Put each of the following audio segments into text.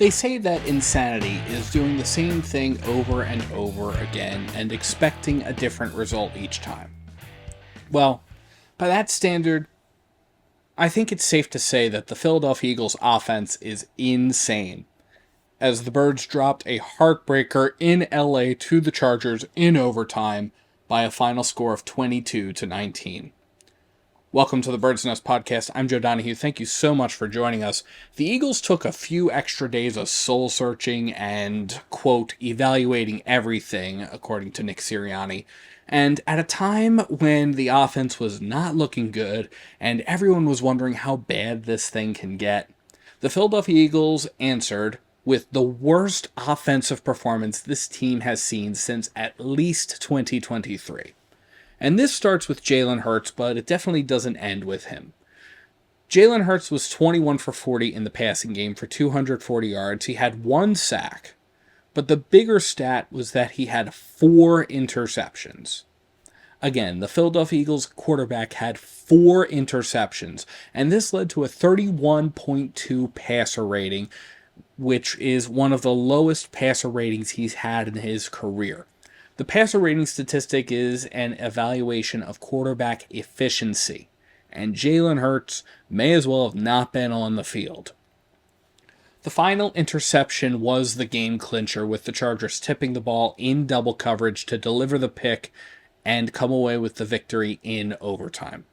They say that insanity is doing the same thing over and over again and expecting a different result each time. Well, by that standard, I think it's safe to say that the Philadelphia Eagles offense is insane, as the Birds dropped a heartbreaker in LA to the Chargers in overtime by a final score of 22-19. Welcome to the Bird's Nest Podcast. I'm Joe Donahue. Thank you so much for joining us. The Eagles took a few extra days of soul-searching and, quote, evaluating everything, according to Nick Sirianni. And at a time when the offense was not looking good and everyone was wondering how bad this thing can get, the Philadelphia Eagles answered with the worst offensive performance this team has seen since at least 2023. And this starts with Jalen Hurts, but it definitely doesn't end with him. Jalen Hurts was 21 for 40 in the passing game for 240 yards. He had one sack, but the bigger stat was that he had 4 interceptions. Again, the Philadelphia Eagles quarterback had 4 interceptions, and this led to a 31.2 passer rating, which is one of the lowest passer ratings he's had in his career. The passer rating statistic is an evaluation of quarterback efficiency, and Jalen Hurts may as well have not been on the field. The final interception was the game clincher, with the Chargers tipping the ball in double coverage to deliver the pick and come away with the victory in overtime.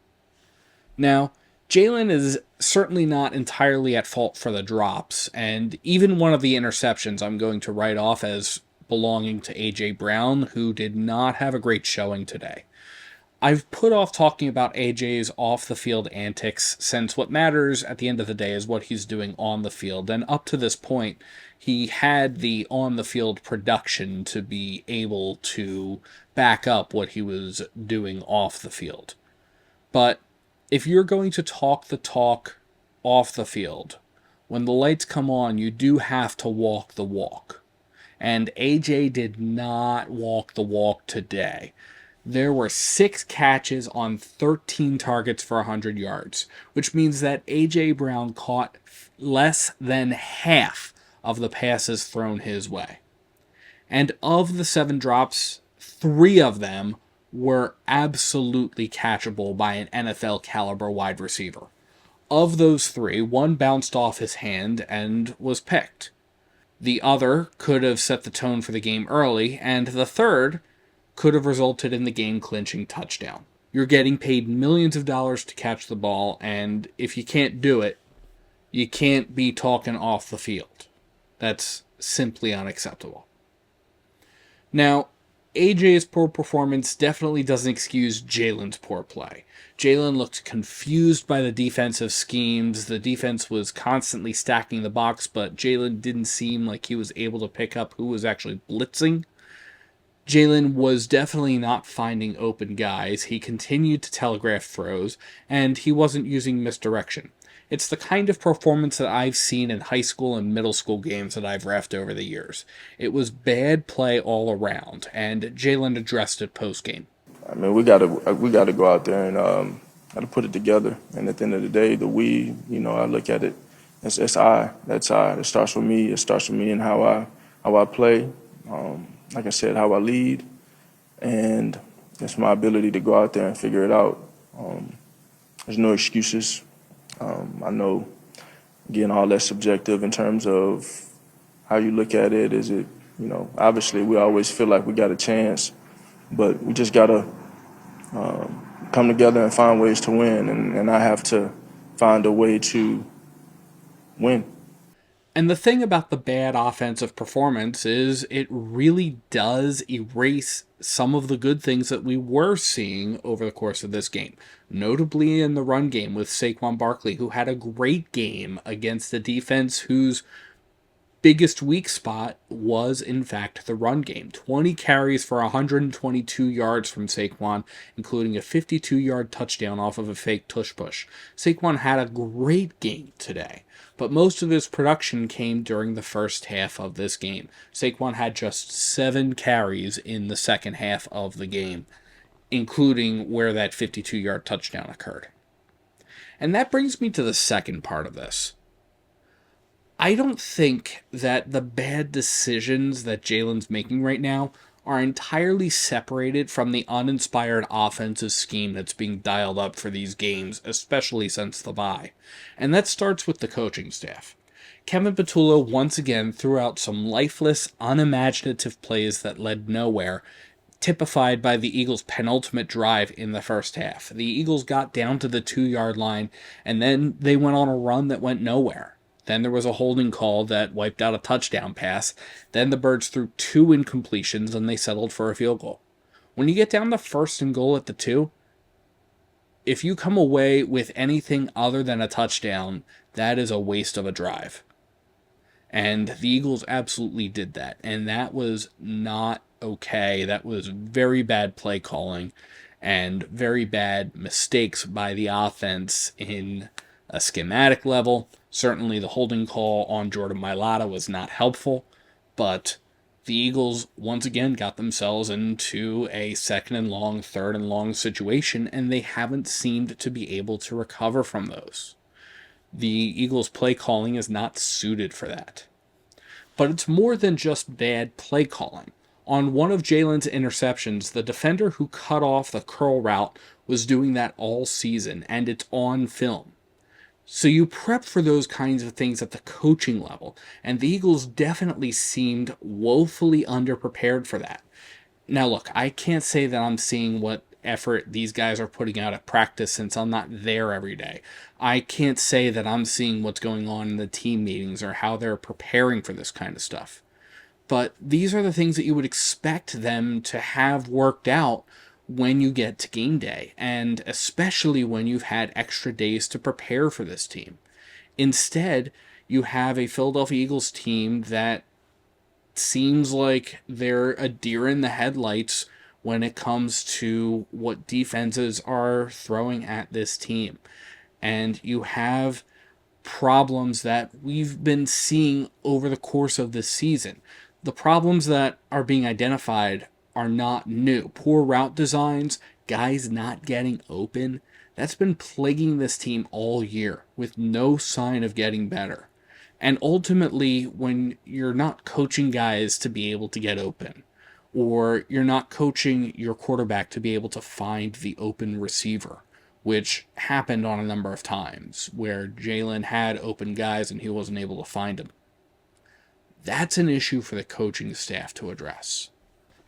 Now, Jalen is certainly not entirely at fault for the drops, and even one of the interceptions I'm going to write off as belonging to A.J. Brown, who did not have a great showing today. I've put off talking about A.J.'s off-the-field antics, since what matters at the end of the day is what he's doing on the field, and up to this point, he had the on-the-field production to be able to back up what he was doing off the field. But if you're going to talk the talk off the field, when the lights come on, you do have to walk the walk. And AJ did not walk the walk today. There were 6 catches on 13 targets for 100 yards, which means that AJ Brown caught less than half of the passes thrown his way. And of the 7 drops, 3 of them were absolutely catchable by an NFL caliber wide receiver. Of those 3, 1 bounced off his hand and was picked. The other could have set the tone for the game early, and the third could have resulted in the game-clinching touchdown. You're getting paid millions of dollars to catch the ball, and if you can't do it, you can't be talking off the field. That's simply unacceptable. Now, AJ's poor performance definitely doesn't excuse Jalen's poor play. Jalen looked confused by the defensive schemes. The defense was constantly stacking the box, but Jalen didn't seem like he was able to pick up who was actually blitzing. Jalen was definitely not finding open guys. He continued to telegraph throws, and he wasn't using misdirection. It's the kind of performance that I've seen in high school and middle school games that I've reffed over the years. It was bad play all around, and Jalen addressed it post-game. I mean, we gotta go out there and gotta put it together. And at the end of the day, I look at it. It's I. That's I. It starts with me. It starts with me and how I play. Like I said, how I lead, and it's my ability to go out there and figure it out. There's no excuses. I know, again, all that's subjective in terms of how you look at it. Is it, obviously we always feel like we got a chance, but we just got to come together and find ways to win, and I have to find a way to win. And the thing about the bad offensive performance is it really does erase some of the good things that we were seeing over the course of this game. Notably in the run game with Saquon Barkley, who had a great game against a defense whose biggest weak spot was, in fact, the run game. 20 carries for 122 yards from Saquon, including a 52-yard touchdown off of a fake tush push. Saquon had a great game today, but most of his production came during the first half of this game. Saquon had just 7 carries in the second half of the game, including where that 52-yard touchdown occurred. And that brings me to the second part of this. I don't think that the bad decisions that Jalen's making right now are entirely separated from the uninspired offensive scheme that's being dialed up for these games, especially since the bye. And that starts with the coaching staff. Kevin Petullo once again threw out some lifeless, unimaginative plays that led nowhere, typified by the Eagles' penultimate drive in the first half. The Eagles got down to the 2 yard line, and then they went on a run that went nowhere. Then there was a holding call that wiped out a touchdown pass. Then the Birds threw two incompletions and they settled for a field goal. When you get down to first and goal at the 2, if you come away with anything other than a touchdown, that is a waste of a drive. And the Eagles absolutely did that. And that was not okay. That was very bad play calling and very bad mistakes by the offense in a schematic level. Certainly the holding call on Jordan Mailata was not helpful, but the Eagles once again got themselves into a second and long, third and long situation, and they haven't seemed to be able to recover from those. The Eagles' play calling is not suited for that. But it's more than just bad play calling. On one of Jalen's interceptions, the defender who cut off the curl route was doing that all season, and it's on film. So you prep for those kinds of things at the coaching level, and the Eagles definitely seemed woefully underprepared for that. Now, look, I can't say that I'm seeing what effort these guys are putting out at practice since I'm not there every day. I can't say that I'm seeing what's going on in the team meetings or how they're preparing for this kind of stuff. But these are the things that you would expect them to have worked out when you get to game day, and especially when you've had extra days to prepare for this team. Instead, you have a Philadelphia Eagles team that seems like they're a deer in the headlights when it comes to what defenses are throwing at this team. And you have problems that we've been seeing over the course of this season. The problems that are being identified are not new. Poor route designs, guys not getting open, that's been plaguing this team all year with no sign of getting better. And ultimately, when you're not coaching guys to be able to get open, or you're not coaching your quarterback to be able to find the open receiver, which happened on a number of times where Jalen had open guys and he wasn't able to find them. That's an issue for the coaching staff to address.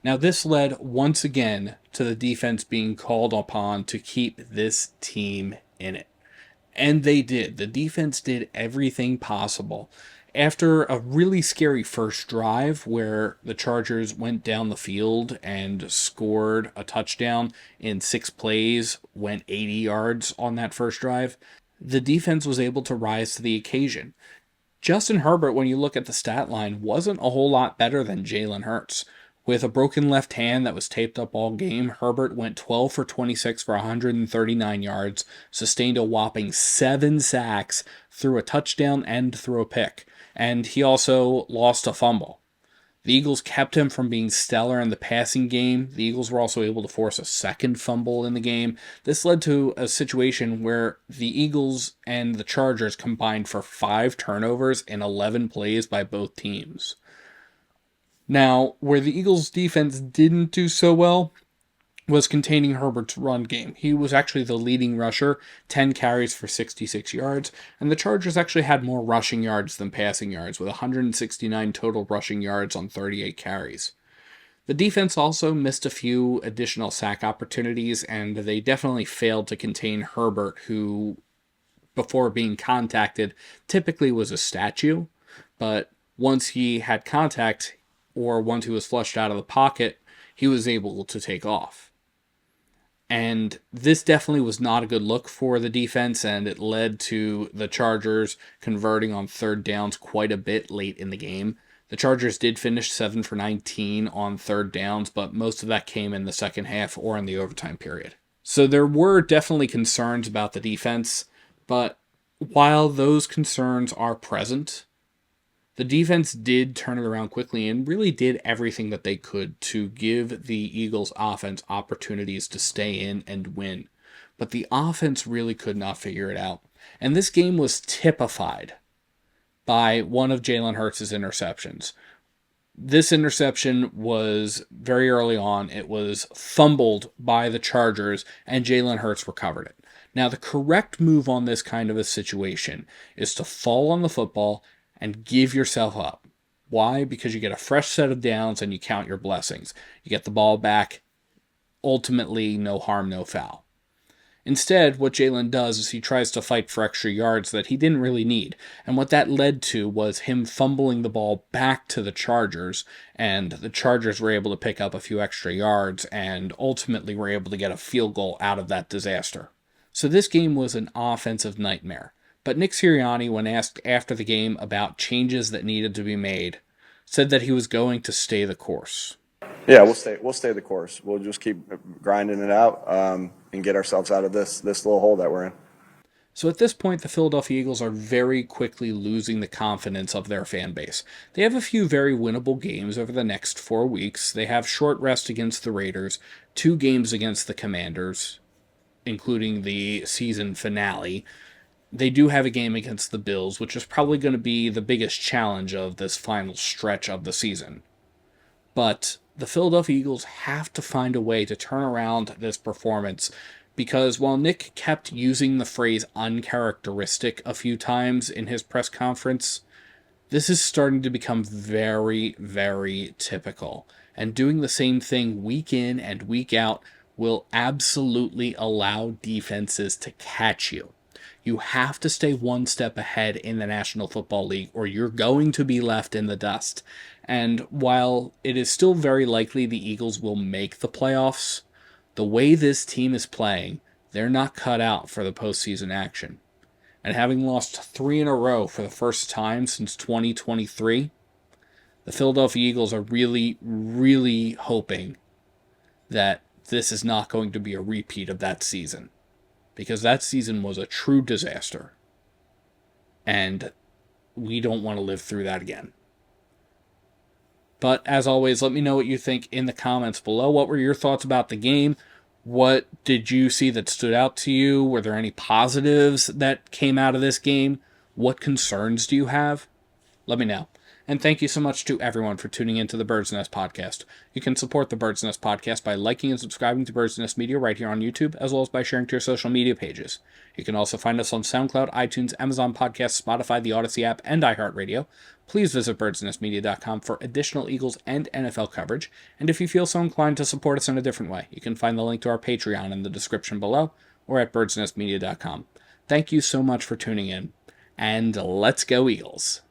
Now, this led once again to the defense being called upon to keep this team in it. And they did. The defense did everything possible. After a really scary first drive where the Chargers went down the field and scored a touchdown in 6 plays, went 80 yards on that first drive, the defense was able to rise to the occasion. Justin Herbert, when you look at the stat line, wasn't a whole lot better than Jalen Hurts. With a broken left hand that was taped up all game, Herbert went 12 for 26 for 139 yards, sustained a whopping 7 sacks, threw a touchdown, and threw a pick. And he also lost a fumble. The Eagles kept him from being stellar in the passing game. The Eagles were also able to force a second fumble in the game. This led to a situation where the Eagles and the Chargers combined for 5 turnovers in 11 plays by both teams. Now, where the Eagles' defense didn't do so well was containing Herbert's run game. He was actually the leading rusher, 10 carries for 66 yards, and the Chargers actually had more rushing yards than passing yards, with 169 total rushing yards on 38 carries. The defense also missed a few additional sack opportunities, and they definitely failed to contain Herbert, who, before being contacted, typically was a statue, but once he had contact, or once he was flushed out of the pocket, he was able to take off. And this definitely was not a good look for the defense, and it led to the Chargers converting on third downs quite a bit late in the game. The Chargers did finish 7 for 19 on third downs, but most of that came in the second half or in the overtime period. So there were definitely concerns about the defense, but while those concerns are present, the defense did turn it around quickly and really did everything that they could to give the Eagles' offense opportunities to stay in and win. But the offense really could not figure it out. And this game was typified by one of Jalen Hurts' interceptions. This interception was very early on. It was fumbled by the Chargers, and Jalen Hurts recovered it. Now, the correct move on this kind of a situation is to fall on the football and give yourself up. Why? Because you get a fresh set of downs and you count your blessings. You get the ball back. Ultimately, no harm, no foul. Instead, what Jalen does is he tries to fight for extra yards that he didn't really need. And what that led to was him fumbling the ball back to the Chargers, and the Chargers were able to pick up a few extra yards and ultimately were able to get a field goal out of that disaster. So this game was an offensive nightmare. But Nick Sirianni, when asked after the game about changes that needed to be made, said that he was going to stay the course. Yeah, we'll stay the course. We'll just keep grinding it out and get ourselves out of this little hole that we're in. So at this point, the Philadelphia Eagles are very quickly losing the confidence of their fan base. They have a few very winnable games over the next 4 weeks. They have short rest against the Raiders, 2 games against the Commanders, including the season finale. They do have a game against the Bills, which is probably going to be the biggest challenge of this final stretch of the season. But the Philadelphia Eagles have to find a way to turn around this performance, because while Nick kept using the phrase uncharacteristic a few times in his press conference, this is starting to become very, very typical. And doing the same thing week in and week out will absolutely allow defenses to catch you. You have to stay one step ahead in the National Football League, or you're going to be left in the dust. And while it is still very likely the Eagles will make the playoffs, the way this team is playing, they're not cut out for the postseason action. And having lost 3 in a row for the first time since 2023, the Philadelphia Eagles are really, really hoping that this is not going to be a repeat of that season. Because that season was a true disaster. And we don't want to live through that again. But as always, let me know what you think in the comments below. What were your thoughts about the game? What did you see that stood out to you? Were there any positives that came out of this game? What concerns do you have? Let me know. And thank you so much to everyone for tuning into the Bird's Nest Podcast. You can support the Bird's Nest Podcast by liking and subscribing to Bird's Nest Media right here on YouTube, as well as by sharing to your social media pages. You can also find us on SoundCloud, iTunes, Amazon Podcasts, Spotify, the Odyssey app, and iHeartRadio. Please visit birdsnestmedia.com for additional Eagles and NFL coverage. And if you feel so inclined to support us in a different way, you can find the link to our Patreon in the description below or at birdsnestmedia.com. Thank you so much for tuning in, and let's go Eagles.